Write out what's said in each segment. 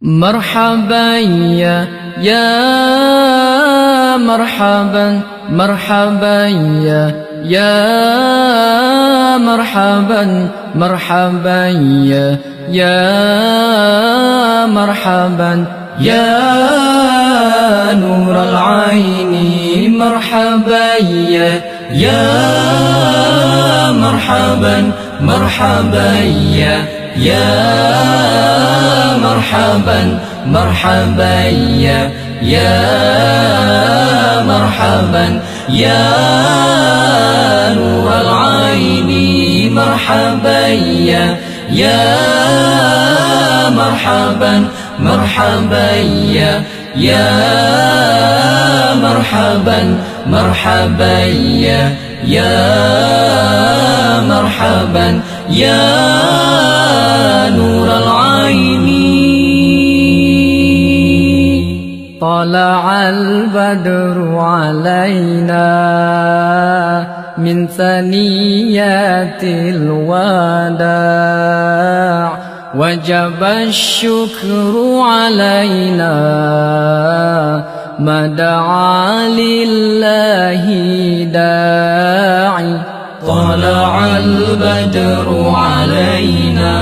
مرحبا يا مرحبا مرحبا يا مرحبا مرحبا يا مرحبا يا نور العين مرحبا يا مرحبا مرحبا يا مرحبا مرحبا يا مرحبا يا نور العين مرحبا يا مرحبا مرحبا يا مرحبا مرحبا يا مرحبا يا نور العين. طلع البدر علينا من ثنيات الوداع وجب الشكر علينا ما دعا لله داعي. طلع البدر علينا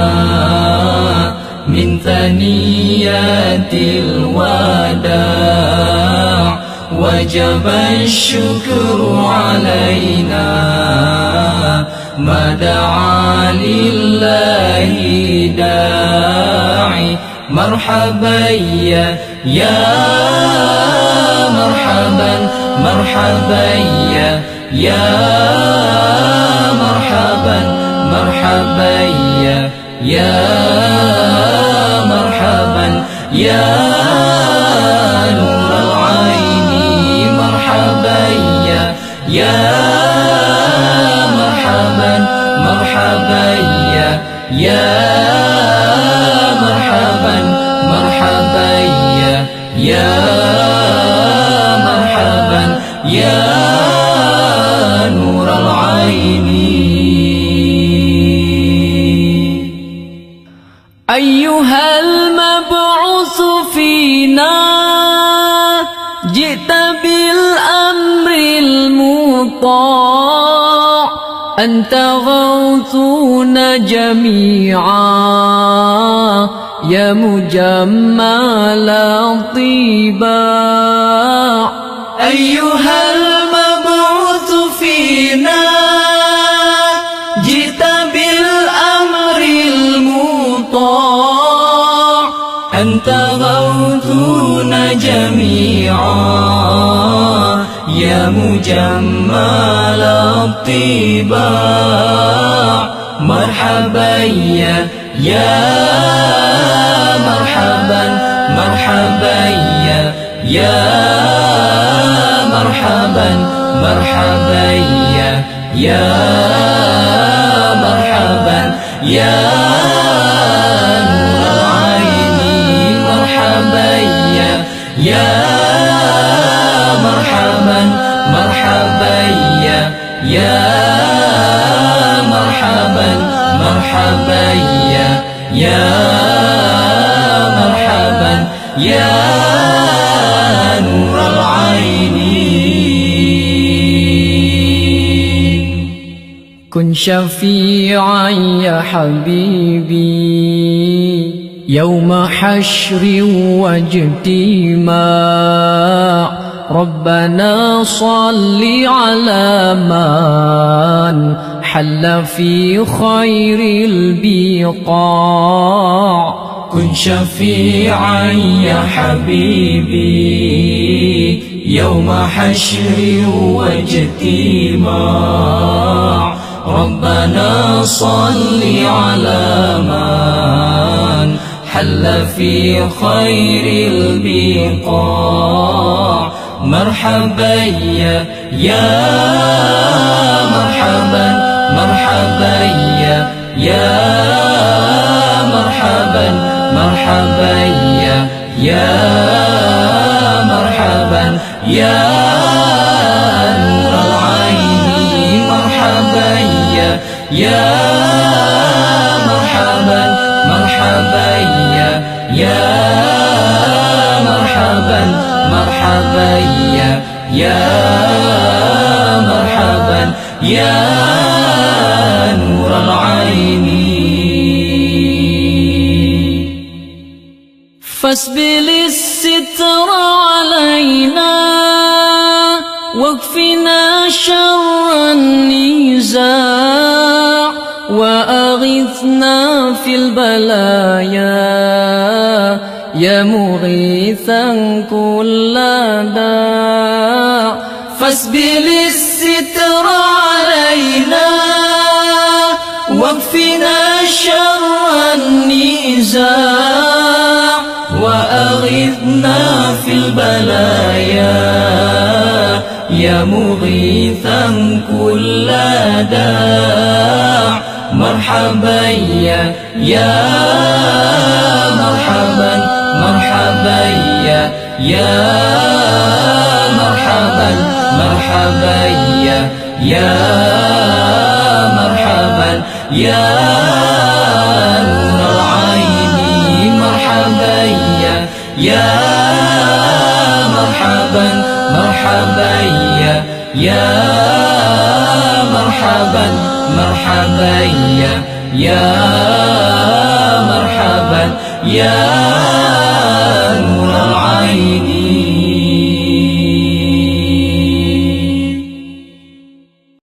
من ثنيات الوداع وجب الشكر علينا ما دعا لله داعي. مرحبا يا مرحبا مرحبا يا مرحبا مرحبا يا مرحبا يا نور العين مرحبا يا مرحبا مرحبا يا مرحبا مرحبا يا مرحبا يا نور العين. أيها المبعوث فينا جئت بالأمر المطاع أنت غوثنا جميعا يا مجمل الطباع. أيها المبعوث فينا جئت بالأمر المطاع أنت غوثنا جميعا يا مجمل الطباع. مرحبا يا مرحبا مرحبا يا مرحبا مرحبا يا مرحبا يا نور العين مرحبا يا مرحبا مرحبا يا مرحبا مرحبا يا مرحبا يا نور العين. كن شفيعا يا حبيبي يوم حشر واجتماع ربنا صل على من حل في خير البقاع. كن شفيعا يا حبيبي يوم حشر واجتماع ربنا صل على من حل في خير البقاع. مرحبا يا مرحبا مرحبا يا مرحبا مرحبا يا مرحبا يا نور العين مرحبا يا مرحبا مرحبا يا مرحبا يا مرحبا يا نور العين فاسبل الستر علينا واكفنا شر النزاع وأغثنا في البلايا يا مغيثا كل داع فاسبل الستر علينا واكفنا شر النزاع وأغثنا في البلايا يا مغيثا كل داع مرحبا يا مرحبا مرحبا يا مرحبا مرحبا يا مرحبا يا نور العين مرحبا يا مرحبا مرحبا يا مرحبا مرحبا يا مرحبا يا